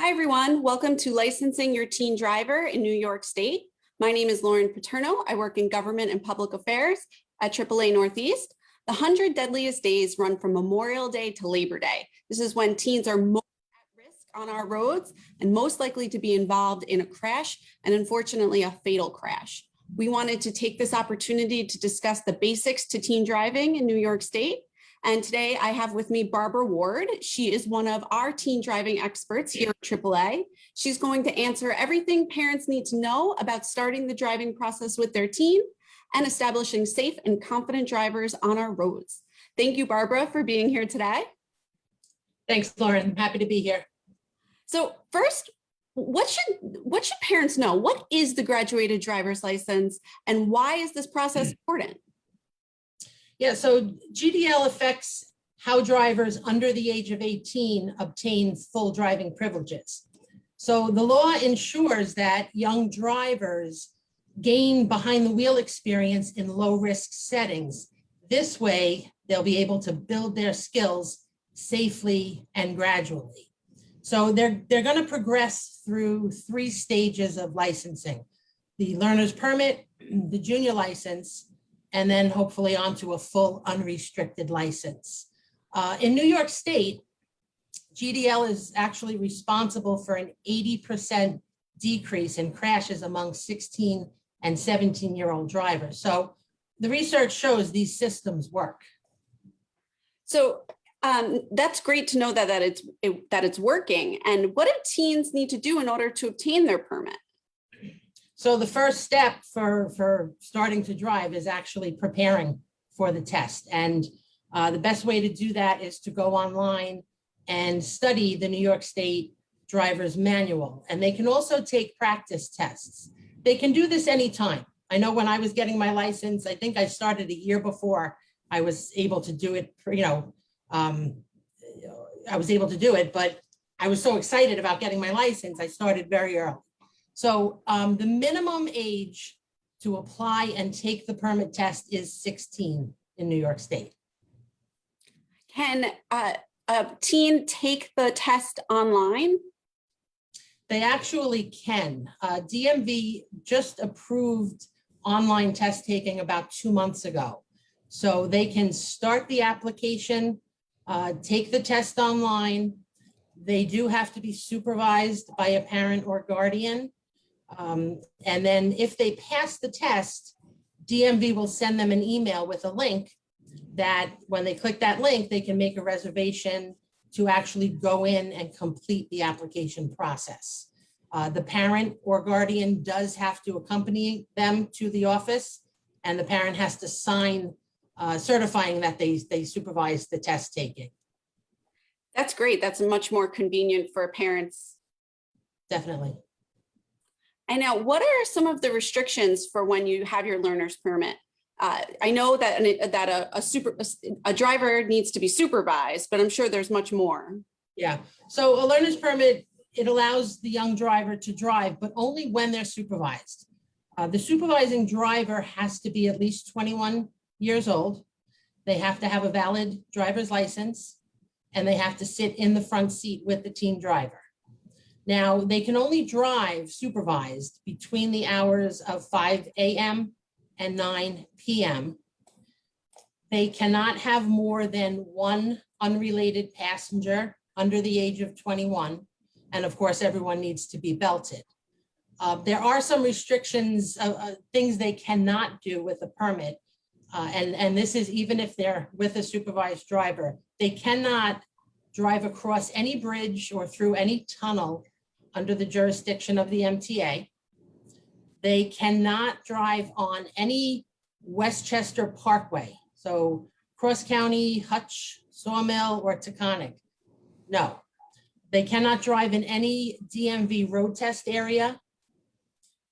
Hi, everyone. Welcome to Licensing Your Teen Driver in New York State. My name is Lauren Paterno. I work in government and public affairs at AAA Northeast. The 100 deadliest days run from Memorial Day to Labor Day. This is when teens are most at risk on our roads and most likely to be involved in a crash and unfortunately a fatal crash. We wanted to take this opportunity to discuss the basics to teen driving in New York State. And today I have with me Barbara Ward. She is one of our teen driving experts here at AAA. She's going to answer everything parents need to know about starting the driving process with their teen and establishing safe and confident drivers on our roads. Thank you, Barbara, for being here today. Thanks, Lauren. I'm happy to be here. So first, what should parents know? What is the graduated driver's license and why is this process important? Yeah, so GDL affects how drivers under the age of 18 obtain full driving privileges. So the law ensures that young drivers gain behind the wheel experience in low risk settings. This way, they'll be able to build their skills safely and gradually. So they're going to progress through 3 stages of licensing: the learner's permit, the junior license, and then hopefully onto a full unrestricted license. In New York State, GDL is actually responsible for an 80% decrease in crashes among 16 and 17-year-old drivers. So the research shows these systems work. So that's great to know that it's working. And what do teens need to do in order to obtain their permit? So the first step for starting to drive is actually preparing for the test. And the best way to do that is to go online and study the New York State Driver's Manual. And they can also take practice tests. They can do this anytime. I know when I was getting my license, I think I started a year before I was able to do it, I was able to do it, but I was so excited about getting my license, I started very early. So the minimum age to apply and take the permit test is 16 in New York State. Can a teen take the test online? They actually can. DMV just approved online test taking about 2 months ago. So they can start the application, take the test online. They do have to be supervised by a parent or guardian. And then if they pass the test, DMV will send them an email with a link that when they click that link, they can make a reservation to actually go in and complete the application process. The parent or guardian does have to accompany them to the office, and the parent has to sign certifying that they supervise the test taking. That's great. That's much more convenient for parents. Definitely. And now, what are some of the restrictions for when you have your learner's permit? I know that a driver needs to be supervised, but I'm sure there's much more. Yeah. So a learner's permit, it allows the young driver to drive, but only when they're supervised. The supervising driver has to be at least 21 years old. They have to have a valid driver's license, and they have to sit in the front seat with the teen driver. Now, they can only drive supervised between the hours of 5 a.m. and 9 p.m. They cannot have more than 1 unrelated passenger under the age of 21. And of course, everyone needs to be belted. There are some restrictions, things they cannot do with a permit. And this is even if they're with a supervised driver. They cannot drive across any bridge or through any tunnel under the jurisdiction of the MTA. They cannot drive on any Westchester Parkway. So Cross County, Hutch, Sawmill, or Taconic. No. They cannot drive in any DMV road test area.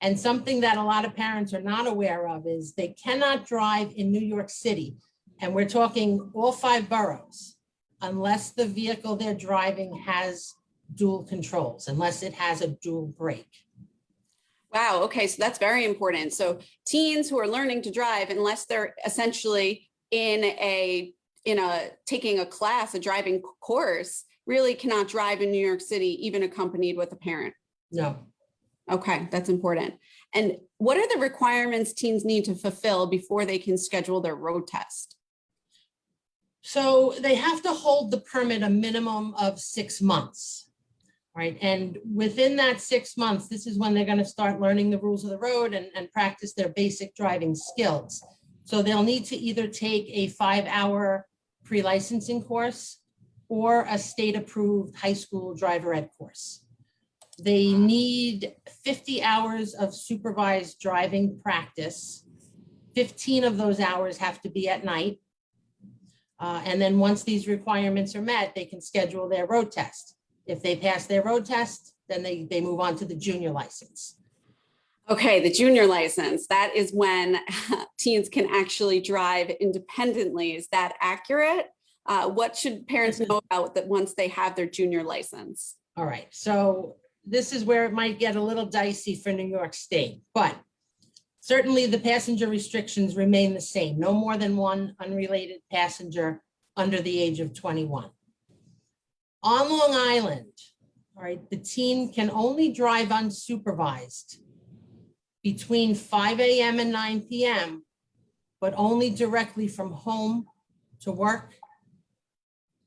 And something that a lot of parents are not aware of is they cannot drive in New York City. And we're talking all 5 boroughs, unless the vehicle they're driving has dual controls, unless it has a dual brake. Wow. Okay. So that's very important. So teens who are learning to drive, unless they're essentially in a taking a class, a driving course, really cannot drive in New York City, even accompanied with a parent. No. Okay, that's important. And what are the requirements teens need to fulfill before they can schedule their road test? So they have to hold the permit a minimum of 6 months, right? And within that 6 months, this is when they're going to start learning the rules of the road and practice their basic driving skills. So they'll need to either take a 5-hour pre-licensing course or a state-approved high school driver ed course. They need 50 hours of supervised driving practice. 15 of those hours have to be at night. And then once these requirements are met, they can schedule their road test. If they pass their road test, then they move on to the junior license. Okay, the junior license, that is when teens can actually drive independently. Is that accurate? What should parents know about that once they have their junior license? All right, so this is where it might get a little dicey for New York State, but certainly the passenger restrictions remain the same. No more than one unrelated passenger under the age of 21. On Long Island, all right, the teen can only drive unsupervised between 5 a.m. and 9 p.m., but only directly from home to work.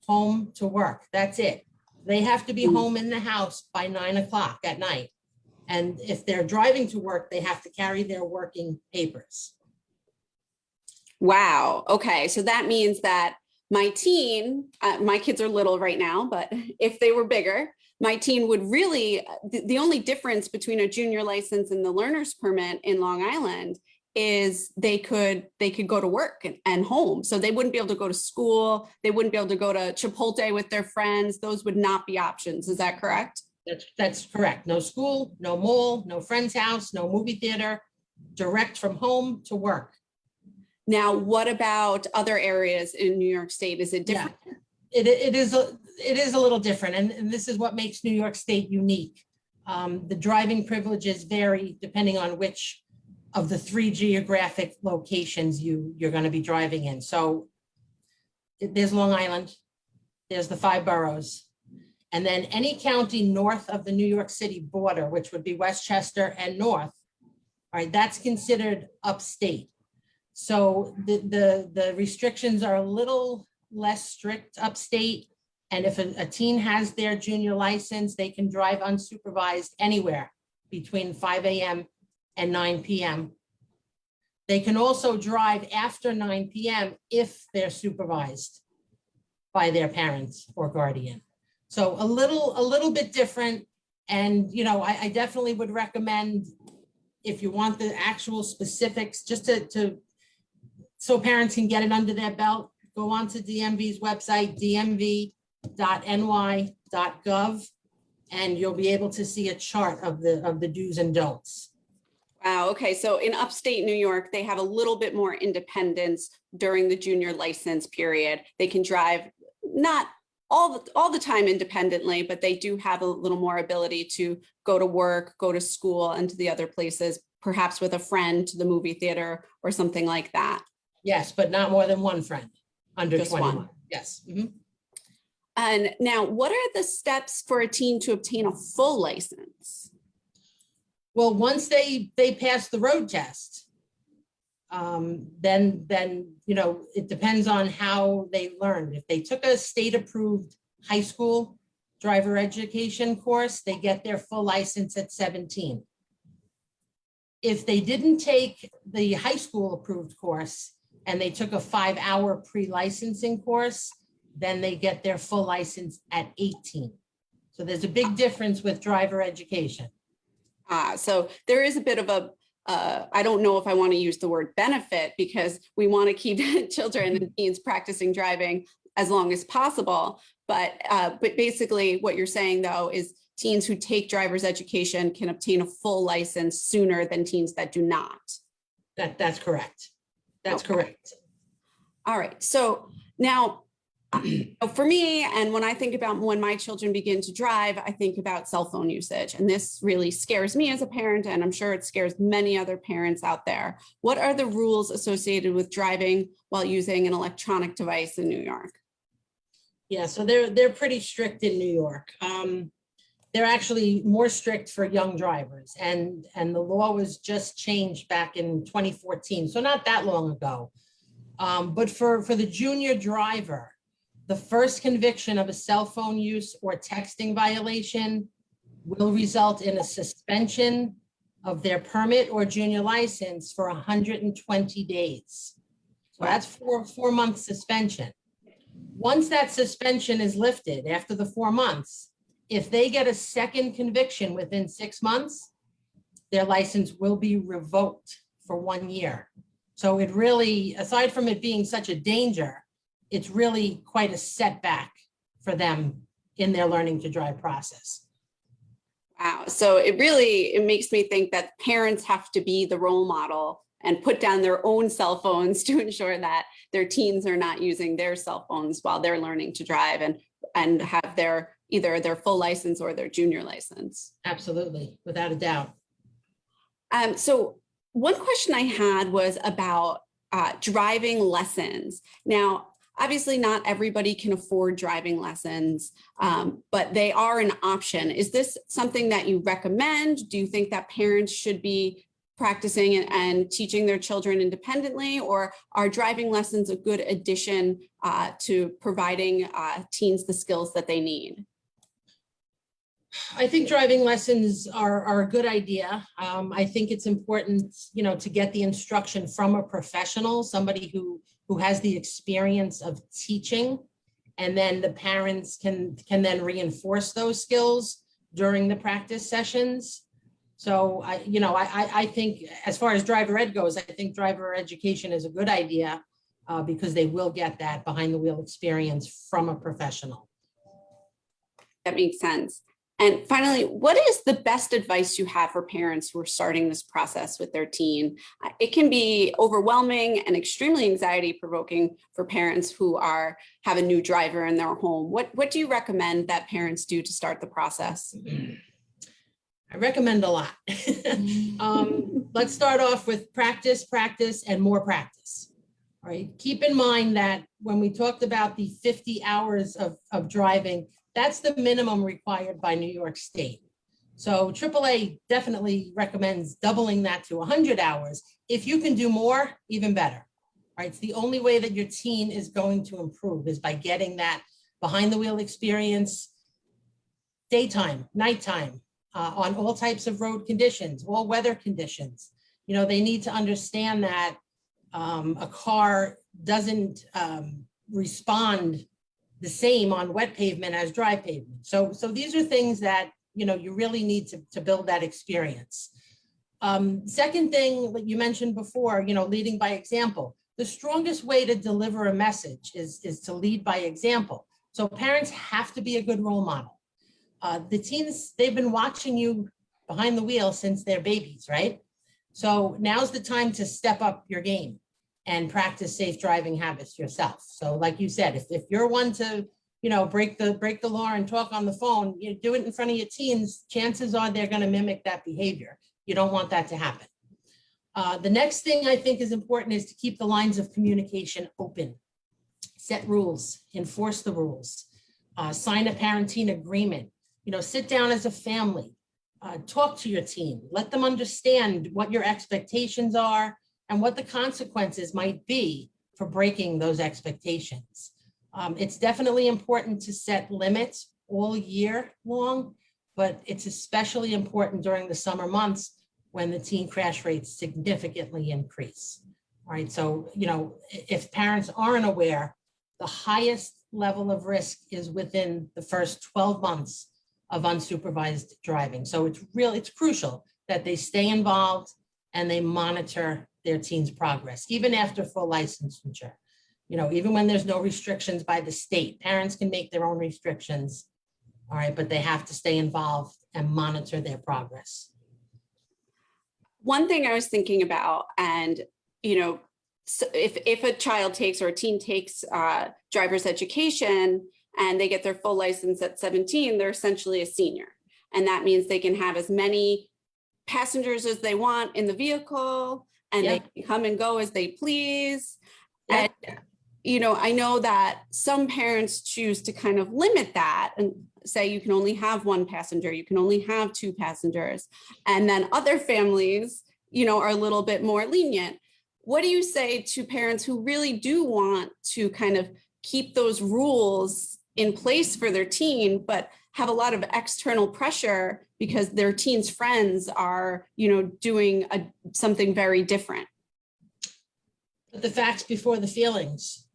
Home to work, that's it. They have to be home in the house by 9 o'clock at night. And if they're driving to work, they have to carry their working papers. Wow. Okay. So that means that my teen, my kids are little right now, but if they were bigger, my teen would really, the only difference between a junior license and the learner's permit in Long Island is they could go to work and home. So they wouldn't be able to go to school. They wouldn't be able to go to Chipotle with their friends. Those would not be options. Is that correct? That's correct. No school, no mall, no friend's house, no movie theater, direct from home to work. Now, what about other areas in New York State? Is it different? Yeah, it is a little different. And this is what makes New York State unique. The driving privileges vary depending on which of the 3 geographic locations you're going to be driving in. So there's Long Island, there's the 5 boroughs, and then any county north of the New York City border, which would be Westchester and North, all right, that's considered upstate. So the restrictions are a little less strict upstate. And if a teen has their junior license, they can drive unsupervised anywhere between 5 a.m. and 9 p.m. They can also drive after 9 p.m. if they're supervised by their parents or guardian. So a little bit different. And, you know, I definitely would recommend, if you want the actual specifics, just to so parents can get it under their belt, go on to DMV's website, dmv.ny.gov, and you'll be able to see a chart of the do's and don'ts. Wow. Okay. So in upstate New York, they have a little bit more independence during the junior license period. They can drive not all the time independently, but they do have a little more ability to go to work, go to school, and to the other places, perhaps with a friend to the movie theater or something like that. Yes, but not more than one friend under Just 21. one. Yes. Mm-hmm. And now, what are the steps for a teen to obtain a full license? Well, once they pass the road test, then you know, it depends on how they learned. If they took a state-approved high school driver education course, they get their full license at 17. If they didn't take the high school approved course and they took a 5-hour pre-licensing course, then they get their full license at 18. So there's a big difference with driver education. So there is a bit of a, I don't know if I want to use the word benefit, because we want to keep children and teens practicing driving as long as possible. But basically what you're saying, though, is teens who take driver's education can obtain a full license sooner than teens that do not. That's correct. That's correct. All right. So now, for me, and when I think about when my children begin to drive, I think about cell phone usage. And this really scares me as a parent, and I'm sure it scares many other parents out there. What are the rules associated with driving while using an electronic device in New York? Yeah, so they're pretty strict in New York. They're actually more strict for young drivers, and the law was just changed back in 2014, so not that long ago. But for the junior driver, the first conviction of a cell phone use or texting violation will result in a suspension of their permit or junior license for 120 days. So that's four-month suspension. Once that suspension is lifted after the 4 months, if they get a second conviction within 6 months, their license will be revoked for 1 year. So it really, aside from it being such a danger, it's really quite a setback for them in their learning to drive process. Wow. So it makes me think that parents have to be the role model and put down their own cell phones to ensure that their teens are not using their cell phones while they're learning to drive and have either their full license or their junior license. Absolutely, without a doubt. So one question I had was about driving lessons. Now, obviously not everybody can afford driving lessons, but they are an option. Is this something that you recommend? Do you think that parents should be practicing and teaching their children independently, or are driving lessons a good addition to providing teens the skills that they need? I think driving lessons are a good idea. I think it's important, to get the instruction from a professional, somebody who has the experience of teaching, and then the parents can then reinforce those skills during the practice sessions. So I think as far as driver ed goes, I think driver education is a good idea because they will get that behind the wheel experience from a professional. That makes sense. And finally, what is the best advice you have for parents who are starting this process with their teen? It can be overwhelming and extremely anxiety provoking for parents who have a new driver in their home. What do you recommend that parents do to start the process? I recommend a lot. Let's start off with practice, and more practice. All right. Keep in mind that when we talked about the 50 hours of driving, that's the minimum required by New York State. So AAA definitely recommends doubling that to 100 hours. If you can do more, even better. Right. It's the only way that your teen is going to improve is by getting that behind the wheel experience, daytime, nighttime, on all types of road conditions, all weather conditions. They need to understand that a car doesn't respond the same on wet pavement as dry pavement. So these are things that, you really need to build that experience. Second thing that you mentioned before, leading by example. The strongest way to deliver a message is to lead by example. So parents have to be a good role model. The teens, they've been watching you behind the wheel since they're babies, right? So now's the time to step up your game and practice safe driving habits yourself. So like you said, if you're one to, break the law and talk on the phone, you do it in front of your teens, chances are they're going to mimic that behavior. You don't want that to happen. The next thing I think is important is to keep the lines of communication open. Set rules, enforce the rules, sign a parenting agreement, sit down as a family, talk to your teen, let them understand what your expectations are and what the consequences might be for breaking those expectations. It's definitely important to set limits all year long, but it's especially important during the summer months when the teen crash rates significantly increase. All right, so, if parents aren't aware, the highest level of risk is within the first 12 months of unsupervised driving. So it's crucial that they stay involved and they monitor their teen's progress, even after full licensure. Even when there's no restrictions by the state, parents can make their own restrictions. All right, but they have to stay involved and monitor their progress. One thing I was thinking about, and, so if a child takes or a teen takes driver's education and they get their full license at 17, they're essentially a senior. And that means they can have as many passengers as they want in the vehicle, and they can come and go as they please. Yep. And I know that some parents choose to kind of limit that and say you can only have one passenger, you can only have two passengers. And then other families, are a little bit more lenient. What do you say to parents who really do want to kind of keep those rules in place for their teen, but have a lot of external pressure because their teen's friends are, doing something very different? Put the facts before the feelings.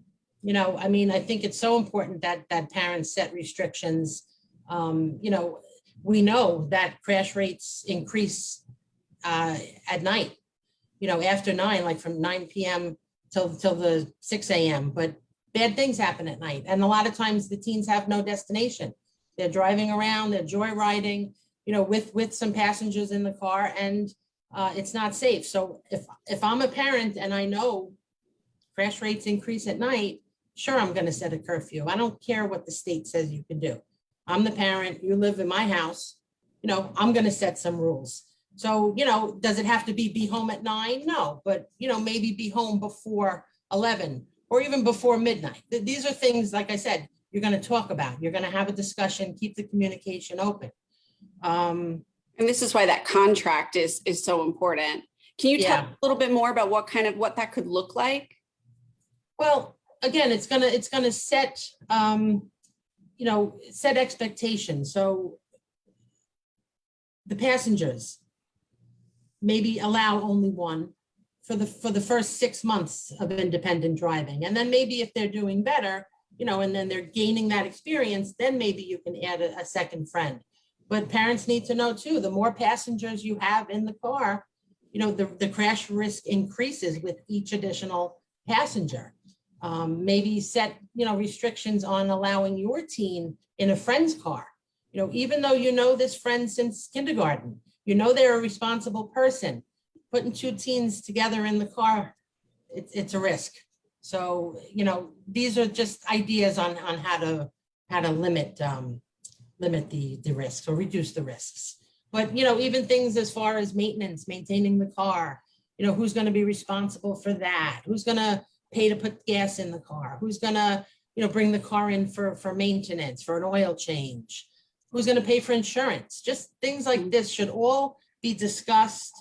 I think it's so important that parents set restrictions. We know that crash rates increase at night, after 9, like from 9 p.m. till the 6 a.m. But bad things happen at night. And a lot of times the teens have no destination. They're driving around, they're joyriding, with some passengers in the car, and it's not safe. So if I'm a parent and I know crash rates increase at night, sure, I'm going to set a curfew. I don't care what the state says you can do. I'm the parent, you live in my house, I'm going to set some rules. So, does it have to be home at 9? No, but, maybe be home before 11 or even before midnight. These are things, like I said, you're going to talk about. You're going to have a discussion, keep the communication open. And this is why that contract is so important. Can you tell a little bit more about what that could look like? Well, again, it's gonna set set expectations. So the passengers maybe allow only one for the first 6 months of independent driving, and then maybe if they're doing better, and then they're gaining that experience, then maybe you can add a second friend. But parents need to know too, the more passengers you have in the car, the crash risk increases with each additional passenger. Maybe set, restrictions on allowing your teen in a friend's car. Even though this friend since kindergarten, they're a responsible person. Putting two teens together in the car, it's a risk. So, these are just ideas on how to limit the risks or reduce the risks. But, even things as far as maintaining the car, who's going to be responsible for that? Who's going to pay to put gas in the car? Who's going to, bring the car in for maintenance, for an oil change? Who's going to pay for insurance? Just things like this should all be discussed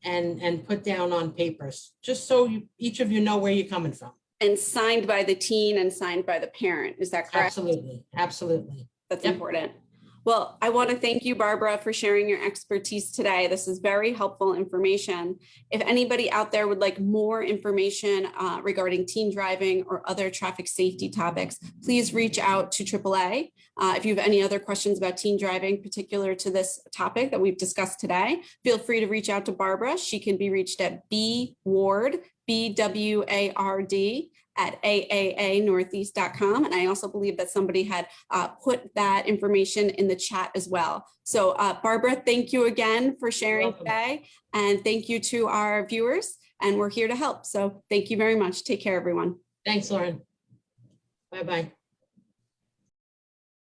and put down on papers, just so each of you know where you're coming from. And signed by the teen and signed by the parent. Is that correct? Absolutely. Absolutely. That's important. Well, I want to thank you, Barbara, for sharing your expertise today. This is very helpful information. If anybody out there would like more information regarding teen driving or other traffic safety topics, please reach out to AAA. If you have any other questions about teen driving, particular to this topic that we've discussed today, feel free to reach out to Barbara. She can be reached at bward, BWARD, at AAAnortheast.com. And I also believe that somebody had put that information in the chat as well. So Barbara, thank you again for sharing today. And thank you to our viewers. And we're here to help. So thank you very much. Take care, everyone. Thanks, Lauren. Bye-bye.